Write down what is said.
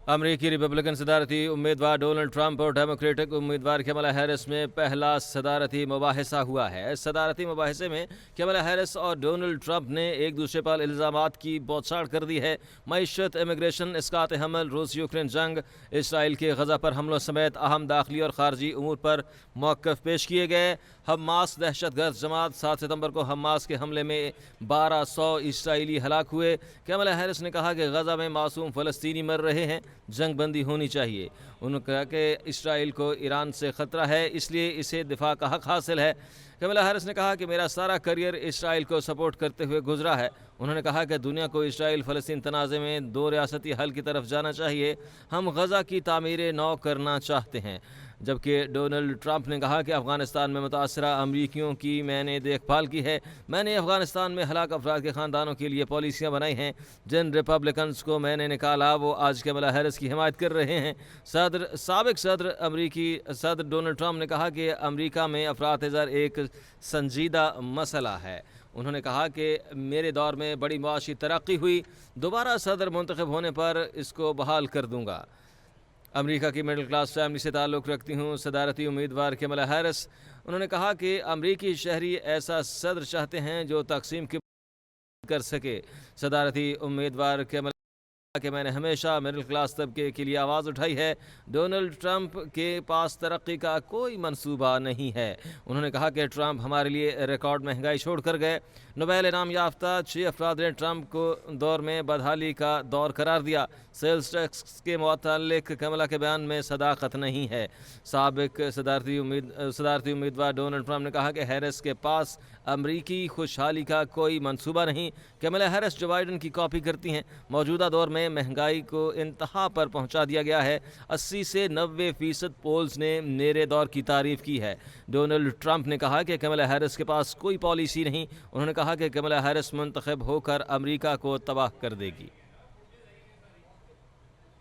امریکی ریپبلکن صدارتی امیدوار ڈونلڈ ٹرمپ اور ڈیموکریٹک امیدوار کملا ہیرس میں پہلا صدارتی مباحثہ ہوا ہے۔ صدارتی مباحثے میں کملا ہیرس اور ڈونلڈ ٹرمپ نے ایک دوسرے پر الزامات کی بوچھاڑ کر دی ہے۔ معیشت، امیگریشن، اسقاط حمل، روس یوکرین جنگ، اسرائیل کے غزہ پر حملوں سمیت اہم داخلی اور خارجی امور پر موقف پیش کیے گئے۔ حماس دہشت گرد جماعت 7 ستمبر کو حماس کے حملے میں 1200 اسرائیلی ہلاک ہوئے۔ کملا ہیرس نے کہا کہ غزہ میں معصوم فلسطینی مر رہے ہیں، جنگ بندی ہونی چاہیے۔ انہوں نے کہا کہ اسرائیل کو ایران سے خطرہ ہے، اس لیے اسے دفاع کا حق حاصل ہے۔ کملا ہیرس نے کہا کہ میرا سارا کیریئر اسرائیل کو سپورٹ کرتے ہوئے گزرا ہے۔ انہوں نے کہا کہ دنیا کو اسرائیل فلسطین تنازع میں 2 ریاستی حل کی طرف جانا چاہیے۔ ہم غزہ کی تعمیر نو کرنا چاہتے ہیں۔ جبکہ ڈونلڈ ٹرمپ نے کہا کہ افغانستان میں متاثرہ امریکیوں کی میں نے دیکھ بھال کی ہے۔ میں نے افغانستان میں ہلاک افراد کے خاندانوں کے لیے پالیسیاں بنائی ہیں۔ جن ریپبلکنز کو میں نے نکالا وہ آج کملا ہیرس کی حمایت کر رہے ہیں۔ سابق امریکی صدر ڈونلڈ ٹرمپ نے کہا کہ امریکہ میں افراط زر ایک سنجیدہ مسئلہ ہے۔ انہوں نے کہا کہ میرے دور میں بڑی معاشی ترقی ہوئی، دوبارہ صدر منتخب ہونے پر اس کو بحال کر دوں گا۔ امریکہ کی مڈل کلاس فیملی سے تعلق رکھتی ہوں صدارتی امیدوار کملا ہیرس۔ انہوں نے کہا کہ امریکی شہری ایسا صدر چاہتے ہیں جو تقسیم کی کر سکے۔ صدارتی امیدوار کملا کہ میں نے ہمیشہ مڈل کلاس طبقے کے لیے آواز اٹھائی ہے۔ ڈونلڈ ٹرمپ کے پاس ترقی کا کوئی منصوبہ نہیں ہے۔ انہوں نے کہا کہ ٹرمپ ہمارے لیے ریکارڈ مہنگائی چھوڑ کر گئے۔ نوبیل انعام یافتہ 6 افراد نے ٹرمپ کو دور میں بدحالی کا دور قرار دیا۔ سیلز ٹیکس کے متعلق کملا کے بیان میں صداقت نہیں ہے۔ سابق صدارتی امیدوار ڈونلڈ ٹرمپ نے کہا کہ ہیرس کے پاس امریکی خوشحالی کا کوئی منصوبہ نہیں۔ کملا ہیرس جو بائیڈن کی کاپی کرتی ہیں۔ موجودہ دور میں مہنگائی کو انتہا پر پہنچا دیا گیا ہے۔ 80 سے 90% پولز نے میرے دور کی تعریف کی ہے۔ ڈونلڈ ٹرمپ نے کہا کہ کملا ہیرس کے پاس کوئی پالیسی نہیں۔ انہوں نے کہا کہ کملا ہیرس منتخب ہو کر امریکہ کو تباہ کر دے گی۔